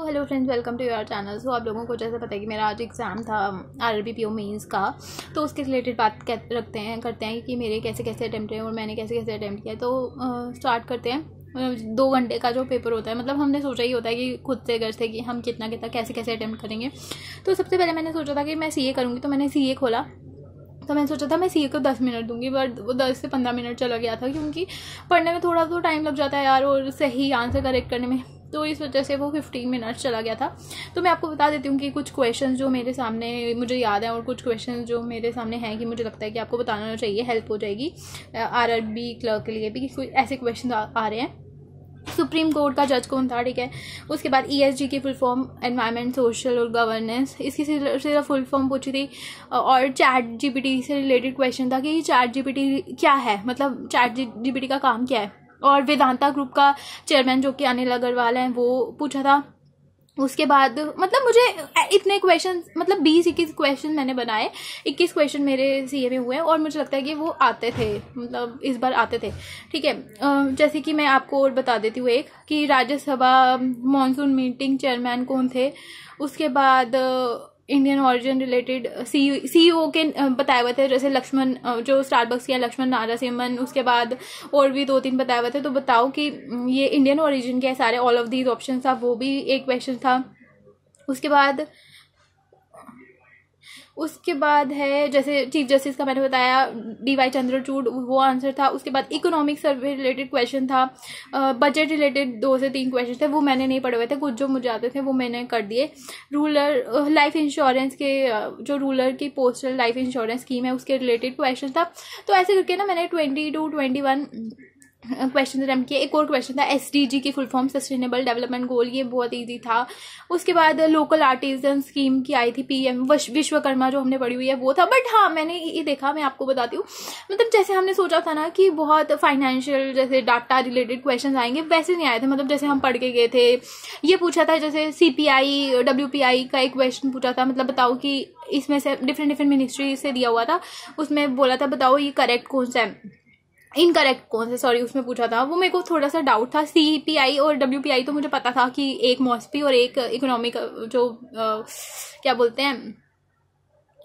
तो hello friends, welcome to your channel. So आप लोगों को जैसे पता है कि मेरा आज एग्ज़ाम था आरआरबी पीओ मेंस का, तो उसके रिलेटेड बात करते हैं कि मेरे कैसे कैसे अटैम्प्ट हैं और मैंने कैसे कैसे अटैम्प्ट किया। तो स्टार्ट करते हैं। 2 घंटे का जो पेपर होता है, मतलब हमने सोचा ही होता है कि खुद से घर से कि हम कितना कितना कैसे कैसे अटैम्प्ट करेंगे। तो सबसे पहले मैंने सोचा था कि मैं सीए करूँगी, तो मैंने सीए खोला। तो मैंने सोचा था मैं सीए को 10 मिनट दूंगी, बट वो 10 से 15 मिनट चला गया था, क्योंकि पढ़ने में थोड़ा तो टाइम लग जाता है यार, और सही आंसर करेक्ट करने में, तो इस वजह से वो 15 मिनट चला गया था। तो मैं आपको बता देती हूँ कि कुछ क्वेश्चन जो मेरे सामने मुझे याद है और कुछ क्वेश्चन जो मेरे सामने हैं कि मुझे लगता है कि आपको बताना चाहिए, हेल्प हो जाएगी आरआरबी क्लर्क के लिए भी, कि ऐसे क्वेश्चन आ रहे हैं। सुप्रीम कोर्ट का जज कौन था, ठीक है। उसके बाद ईएसजी की फुल फॉर्म एनवायरनमेंट, सोशल और गवर्नेंस, इसकी सिर्फ फुल फॉर्म पूछी थी। और चैट जीपीटी से रिलेटेड क्वेश्चन था कि चैट जीपीटी क्या है, मतलब चैट जीपीटी का काम क्या है। और वेदांता ग्रुप का चेयरमैन जो कि अनिल अग्रवाल हैं, वो पूछा था। उसके बाद मतलब मुझे इतने क्वेश्चन, मतलब 20-21 क्वेश्चन मैंने बनाए, 21 क्वेश्चन मेरे सीए में हुए और मुझे लगता है कि वो आते थे, मतलब इस बार आते थे, ठीक है। जैसे कि मैं आपको और बता देती हूँ एक, कि राज्यसभा मॉनसून मीटिंग चेयरमैन कौन थे। उसके बाद इंडियन ऑरिजिन रिलेटेड सीईओ के बताए हुए थे, जैसे लक्ष्मण जो स्टारबक्स के लक्ष्मण नारासिम्हन। उसके बाद और भी 2-3 बताए हुए थे। तो बताओ कि ये इंडियन ऑरिजिन के सारे, ऑल ऑफ दीज ऑप्शन था, वो भी एक क्वेश्चन था। उसके बाद है जैसे चीफ जस्टिस का मैंने बताया, डीवाई चंद्रचूड़, वो आंसर था। उसके बाद इकोनॉमिक सर्वे रिलेटेड क्वेश्चन था। बजट रिलेटेड 2 से 3 क्वेश्चन थे, वो मैंने नहीं पढ़े हुए थे, कुछ जो मुझे आते थे वो मैंने कर दिए। रूरल लाइफ इंश्योरेंस के जो रूरल की पोस्टल लाइफ इंश्योरेंस स्कीम है, उसके रिलेटेड क्वेश्चन था। तो ऐसे करके ना मैंने 20 to 21 क्वेश्चन अटेम्प्ट किए। एक और क्वेश्चन था एसडीजी की full form, sustainable development goal, ये बहुत इजी था। उसके बाद लोकल आर्टिजन स्कीम की आई थी, पीएम विश्वकर्मा जो हमने पढ़ी हुई है, वो था। बट हाँ, मैंने ये देखा, मैं आपको बताती हूँ, मतलब जैसे हमने सोचा था ना कि बहुत फाइनेंशियल जैसे डाटा रिलेटेड क्वेश्चन आएंगे, वैसे नहीं आए थे। मतलब जैसे हम पढ़ के गए थे, ये पूछा था जैसे सीपीआई डब्ल्यूपीआई का एक क्वेश्चन पूछा था, मतलब बताओ कि इसमें से डिफरेंट मिनिस्ट्री से दिया हुआ था, उसमें बोला था बताओ ये करेक्ट कौन सा है, इनकरेक्ट कौन सा, सॉरी, उसमें पूछा था। वो मेरे को थोड़ा सा डाउट था। सीपीआई और डब्ल्यूपीआई तो मुझे पता था कि एक मॉस्पी और एक इकोनॉमिक जो क्या बोलते हैं,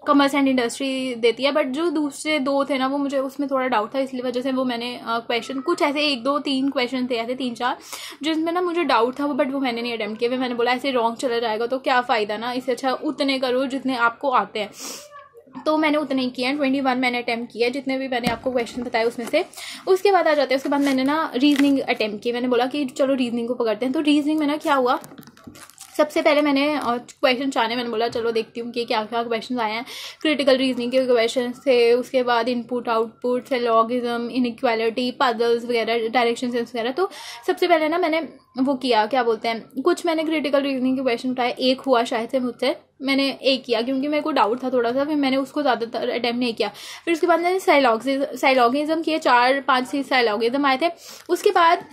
कॉमर्स एंड इंडस्ट्री देती है, बट जो दूसरे 2 थे ना, वो मुझे उसमें थोड़ा डाउट था, इसलिए वजह से वो मैंने क्वेश्चन कुछ ऐसे 1-2-3 क्वेश्चन थे, ऐसे 3-4 जिसमें ना मुझे डाउट था, बट वो मैंने नहीं अटेम्प्ट किया। मैंने बोला ऐसे रॉन्ग चला जाएगा तो क्या फ़ायदा ना, इससे अच्छा उतने करो जितने आपको आते हैं। तो मैंने उतने ही किए हैं, 21 मैंने अटेम्प्ट किया, जितने भी मैंने आपको क्वेश्चन बताए उसमें से। उसके बाद आ जाते हैं, उसके बाद मैंने ना रीजनिंग अटेम्प्ट की। मैंने बोला कि चलो रीजनिंग को पकड़ते हैं। तो रीजनिंग में ना क्या हुआ, सबसे पहले मैंने क्वेश्चन चाहे, मैंने बोला चलो देखती हूँ कि क्या क्या क्वेश्चन आए हैं। क्रिटिकल रीजनिंग के क्वेश्चन थे, उसके बाद इनपुट आउटपुट, लॉगिज्म, इनइक्वालिटी, पजल्स वगैरह, डायरेक्शन सेंस वगैरह। तो सबसे पहले ना मैंने वो किया, क्या बोलते हैं, कुछ मैंने क्रिटिकल रीजनिंग के क्वेश्चन उठाए, एक हुआ शायद से मुझसे, मैंने एक किया क्योंकि मेरे को डाउट था थोड़ा सा, फिर मैंने उसको ज़्यादातर अटेम्प्ट नहीं किया। फिर उसके बाद मैंने साइलॉगिज्म किए, 4-5 साइलॉगिज्म आए थे। उसके बाद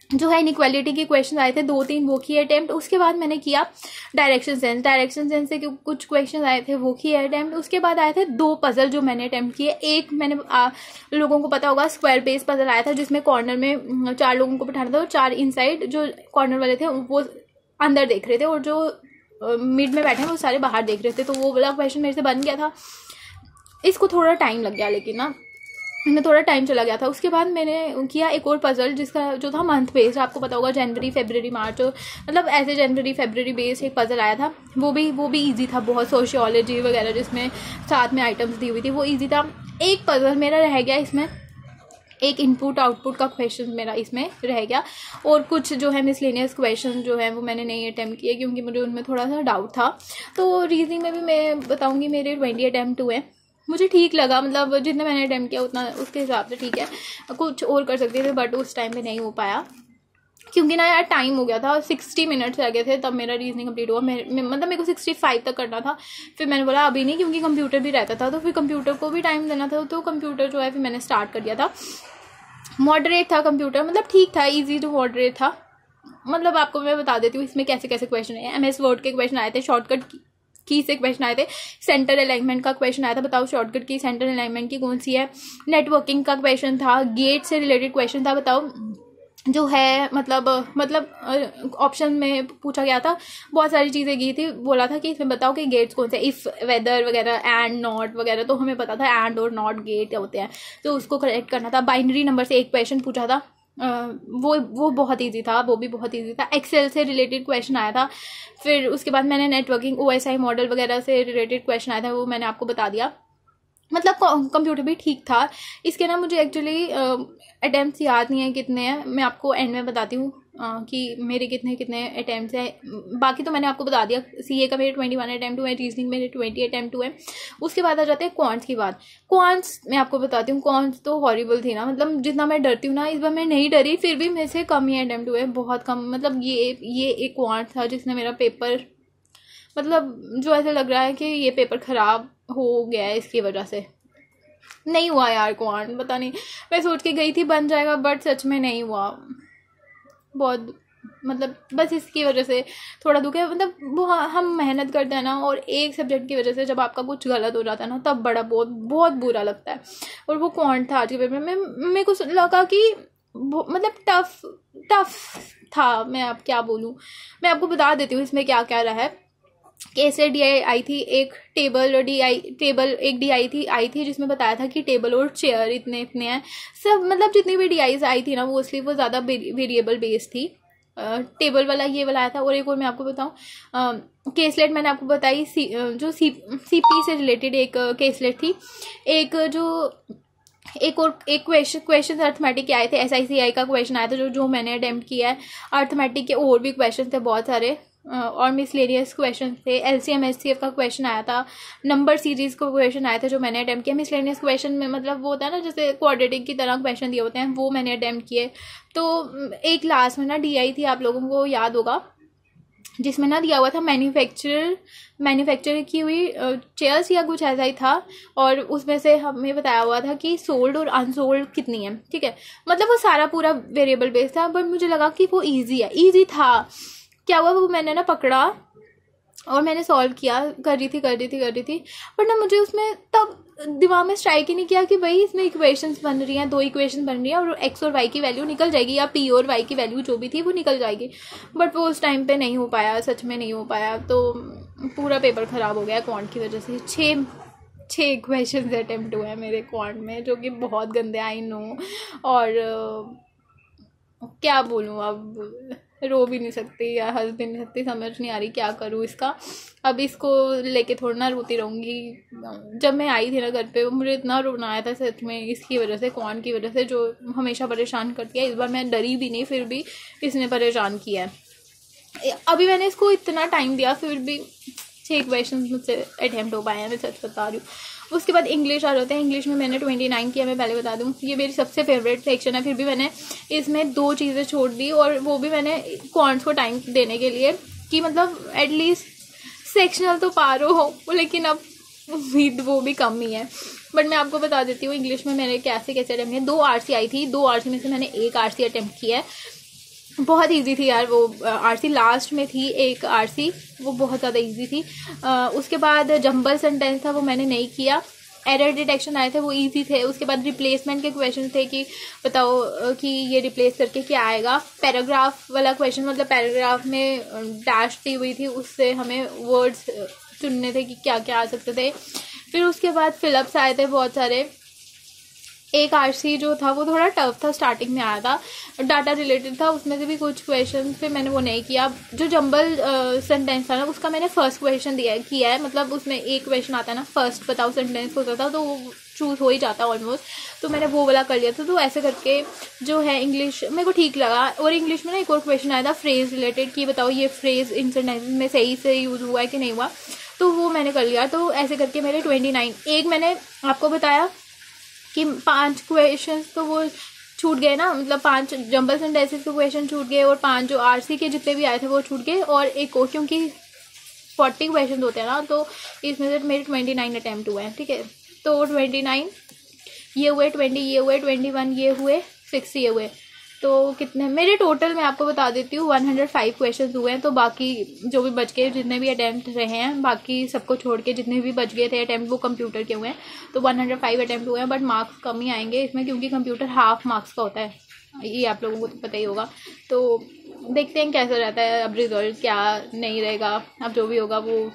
जो है इनइक्वालिटी के क्वेश्चन आए थे 2-3, वो किए अटेम्प्ट। उसके बाद मैंने किया डायरेक्शन सेंस से कुछ क्वेश्चन आए थे, वो किए अटेम्प्ट। उसके बाद आए थे 2 पजल जो मैंने अटेम्प्ट किए। एक मैंने लोगों को पता होगा स्क्वायर बेस पजल आया था, जिसमें कॉर्नर में 4 लोगों को बिठाना था और 4 इनसाइड जो कॉर्नर वाले थे वो अंदर देख रहे थे, और जो मिड में बैठे हैं वो सारे बाहर देख रहे थे। तो वो वाला क्वेश्चन मेरे से बन गया था। इसको थोड़ा टाइम लग गया, लेकिन ना इनमें थोड़ा टाइम चला गया था। उसके बाद मैंने किया एक और पजल, जिसका जो था मंथ बेस्ड, आपको पता होगा जनवरी फरवरी मार्च, मतलब ऐसे जनवरी फरवरी बेस्ड एक पजल आया था। वो भी इजी था बहुत, सोशियोलॉजी वगैरह जिसमें साथ में आइटम्स दी हुई थी, वो इजी था। एक पजल मेरा रह गया इसमें, एक इनपुट आउटपुट का क्वेश्चन मेरा इसमें रह गया, और कुछ जो है मिसलेनियस क्वेश्चन जो है वो मैंने नहीं अटेम्प्ट किए, क्योंकि मुझे उनमें थोड़ा सा डाउट था। तो रीजनिंग में भी मैं बताऊँगी मेरे 20 अटेम्प्ट हुए, मुझे ठीक लगा, मतलब जितना मैंने अटेम्प्ट किया उतना उसके हिसाब से ठीक है। कुछ और कर सकते थे बट उस टाइम पे नहीं हो पाया, क्योंकि ना यार टाइम हो गया था, 60 मिनट्स लगे थे तब मेरा रीजनिंग कंप्लीट हुआ। मतलब मेरे को 65 तक करना था। फिर मैंने बोला अभी नहीं, क्योंकि कंप्यूटर भी रहता था, तो फिर कंप्यूटर को भी टाइम देना था, तो कंप्यूटर जो है फिर मैंने स्टार्ट कर दिया था। मॉडरेट था कंप्यूटर, मतलब ठीक था, ईजी टू मॉडरेट था। मतलब आपको मैं बता देती हूँ इसमें कैसे कैसे क्वेश्चन है। MS वर्ड के क्वेश्चन आए थे, शॉर्टकट की से क्वेश्चन आए थे, सेंटर अलाइनमेंट का क्वेश्चन आया था, बताओ शॉर्टकट की सेंटर अलाइनमेंट की कौन सी है। नेटवर्किंग का क्वेश्चन था, गेट से रिलेटेड क्वेश्चन था, बताओ जो है मतलब ऑप्शन में पूछा गया था, बहुत सारी चीज़ें की थी, बोला था कि इसमें बताओ कि गेट्स कौन से, इफ़, वेदर वगैरह, एंड, नॉट वगैरह, तो हमें पता था एंड और नॉट गेट होते हैं, तो उसको करेक्ट करना था। बाइनरी नंबर से एक क्वेश्चन पूछा था, वो बहुत इजी था, वो भी बहुत इजी था। एक्सेल से रिलेटेड क्वेश्चन आया था। फिर उसके बाद मैंने नेटवर्किंग, OSI मॉडल वगैरह से रिलेटेड क्वेश्चन आया था, वो मैंने आपको बता दिया। मतलब कंप्यूटर भी ठीक था। इसके ना मुझे एक्चुअली अटैम्प्ट्स याद नहीं है कितने हैं, मैं आपको एंड में बताती हूँ कि मेरे कितने कितने अटैम्प्ट्स हैं। बाकी तो मैंने आपको बता दिया। CA का मेरे 21 अटैम्प्ट हुए, रीजनिंग मेरे 20 अटैम्प्ट हुए। उसके बाद आ जाते हैं क्वांट्स की बात। क्वांट्स मैं आपको बताती हूँ, क्वांट्स तो हॉरिबल थी ना, मतलब जितना मैं डरती हूँ ना, इस बार मैं नहीं डरी, फिर भी मेरे से कम ही अटैम्प्ट हुए, बहुत कम। मतलब ये एक क्वांट था जिसने मेरा पेपर, मतलब जो ऐसे लग रहा है कि ये पेपर ख़राब हो गया है इसकी वजह से। नहीं हुआ यार क्वांट, पता नहीं, मैं सोच के गई थी बन जाएगा, बट सच में नहीं हुआ। बहुत मतलब बस इसकी वजह से थोड़ा दुख है। मतलब वो हम मेहनत करते हैं ना, और एक सब्जेक्ट की वजह से जब आपका कुछ गलत हो जाता है ना, तब बड़ा बहुत बहुत बुरा लगता है। और वो क्वांट था आज के पेपर में, मेरे को लगा कि मतलब टफ टफ था। मैं अब क्या बोलूँ, मैं आपको बता देती हूँ इसमें क्या क्या रहा है। कैसे DI आई थी, एक टेबल एक DI आई थी जिसमें बताया था कि टेबल और चेयर इतने इतने हैं सब। मतलब जितनी भी DIs आई थी ना, मोस्टली वो ज़्यादा वेरिएबल बेस्ड थी। टेबल वाला ये वाला आया था। और एक और मैं आपको बताऊँ, केसलेट मैंने आपको बताई, जो CP से रिलेटेड एक केसलेट थी। एक क्वेश्चन अर्थमेटिक के आए थे, SICI का क्वेश्चन आया था जो मैंने अटेम्प्ट किया है। अर्थमेटिक के और भी क्वेश्चन थे बहुत सारे, और मिसलेनियस क्वेश्चन थे। LCM HCF का क्वेश्चन आया था, नंबर सीरीज का क्वेश्चन आया था जो मैंने अटेम्प्ट किया। मिसलेनियस क्वेश्चन में मतलब वो होता है ना, जैसे क्वाड्रेटिक की तरह क्वेश्चन दिए होते हैं, वो मैंने अटेम्प्ट किए। तो एक लास्ट में ना DI थी, आप लोगों को याद होगा, जिसमें ना दिया हुआ था मैन्युफैक्चर की हुई चेयर्स या कुछ ऐसा ही था। और उसमें से हमें बताया हुआ था कि सोल्ड और अनसोल्ड कितनी है, ठीक है। मतलब वो सारा पूरा वेरिएबल बेस्ड था, बट मुझे लगा कि वो ईजी था। क्या हुआ, वो मैंने ना पकड़ा और मैंने सॉल्व किया, कर रही थी। बट ना मुझे उसमें तब दिमाग में स्ट्राइक ही नहीं किया कि भाई इसमें इक्वेशंस बन रही हैं, 2 इक्वेशन बन रही हैं, और X और Y की वैल्यू निकल जाएगी, या P और Y की वैल्यू जो भी थी वो निकल जाएगी। बट वो उस टाइम पे नहीं हो पाया, सच में नहीं हो पाया। तो पूरा पेपर ख़राब हो गया क्वांट की वजह से। 6 इक्वेशन अटेम्प्ट हुए हैं मेरे क्वांट में, जो कि बहुत गंदे, आई नो। और क्या बोलूँ, अब रो भी नहीं सकती या हंस भी नहीं सकती, समझ नहीं आ रही क्या करूँ इसका। अब इसको लेके थोड़ा ना रोती रहूँगी। जब मैं आई थी ना घर पे, मुझे इतना रोना आया था सच में, इसकी वजह से, क्वांट की वजह से, जो हमेशा परेशान करती है। इस बार मैं डरी भी नहीं, फिर भी इसने परेशान किया है। अभी मैंने इसको इतना टाइम दिया, फिर भी 6 क्वेश्चन मुझसे अटैम्प्ट हो पाए हैं, मैं सच बता रही हूँ। उसके बाद इंग्लिश आ जाते हैं। इंग्लिश में मैंने 29 किया। मैं पहले बता दूँ, ये मेरी सबसे फेवरेट सेक्शन है, फिर भी मैंने इसमें 2 चीज़ें छोड़ दी, और वो भी मैंने क्वांट्स को टाइम देने के लिए, कि मतलब एटलीस्ट सेक्शनल तो पार हो, लेकिन अब उम्मीद वो भी कम ही है। बट मैं आपको बता देती हूँ इंग्लिश में मैंने कैसे अटैम्प्ट किया। 2 RC आई थी, 2 RC में से मैंने 1 RC अटैम्प्ट किया है। बहुत इजी थी यार वो RC, लास्ट में थी एक RC, वो बहुत ज़्यादा इजी थी। उसके बाद जंबल सेंटेंस था, वो मैंने नहीं किया। एरर डिटेक्शन आए थे, वो इजी थे। उसके बाद रिप्लेसमेंट के क्वेश्चन थे कि बताओ कि ये रिप्लेस करके क्या आएगा। पैराग्राफ वाला क्वेश्चन, मतलब पैराग्राफ में डैश दी हुई थी, उससे हमें वर्ड्स चुनने थे कि क्या क्या आ सकते थे। फिर उसके बाद फिलअप्स आए थे बहुत सारे। एक RC जो था वो थोड़ा टफ था, स्टार्टिंग में आया था, डाटा रिलेटेड था, उसमें से भी कुछ क्वेश्चन फिर मैंने वो नहीं किया। जो जंबल सेंटेंस था ना, उसका मैंने फर्स्ट क्वेश्चन किया है। मतलब उसमें एक क्वेश्चन आता है ना, फर्स्ट बताओ सेंटेंस होता था, तो वो चूज हो ही जाता ऑलमोस्ट, तो मैंने वो वाला कर लिया था। तो ऐसे करके जो है इंग्लिश मेरे को ठीक लगा। और इंग्लिश में ना एक और क्वेश्चन आया था फ्रेज रिलेटेड, कि बताओ ये फ्रेज इन सेंटेंस में सही से यूज हुआ है कि नहीं हुआ, तो वो मैंने कर लिया। तो ऐसे करके मेरे 29। एक मैंने आपको बताया कि 5 क्वेश्चन तो वो छूट गए ना, मतलब 5 जंबल सेंटेंसेस के क्वेश्चन छूट गए, और 5 जो RC के जितने भी आए थे वो छूट गए। और एक और, क्योंकि 40 क्वेश्चन होते हैं ना, तो इसमें से मेरे 29 अटैम्प्ट हुए हैं, ठीक है। तो 29 ये हुए, 20 ये हुए, 21 ये हुए, 6 ये हुए। तो कितने मेरे टोटल मैं आपको बता देती हूँ 105 क्वेश्चन हुए हैं। तो बाकी जो भी बच गए, जितने भी अटैम्प्ट रहे हैं, बाकी सबको छोड़ के जितने भी बच गए थे अटैम्प्ट, वो कंप्यूटर के हुए हैं। तो 105 अटैम्प्ट हुए हैं, बट मार्क्स कम ही आएंगे इसमें, क्योंकि कंप्यूटर हाफ मार्क्स का होता है। ये आप लोगों को तो पता ही होगा। तो देखते हैं कैसा रहता है अब रिजल्ट, क्या नहीं रहेगा, अब जो भी होगा वो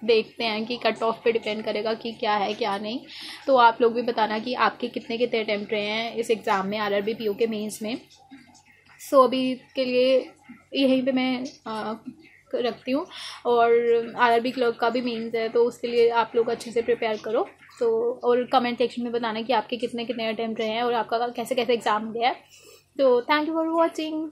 देखते हैं कि कट ऑफ पे डिपेंड करेगा कि क्या है क्या नहीं। तो आप लोग भी बताना कि आपके कितने कितने अटैम्प्ट रहे हैं इस एग्ज़ाम में, आरआरबी पीओ के मेंस में। सो अभी के लिए यहीं पे मैं रखती हूँ। और आरआरबी क्लर्क का भी मेंस है, तो उसके लिए आप लोग अच्छे से प्रिपेयर करो। तो और कमेंट सेक्शन में बताना कि आपके कितने कितने अटैम्प्ट रहे हैं और आपका कैसे कैसे एग्ज़ाम गया है। तो थैंक यू फॉर वॉचिंग।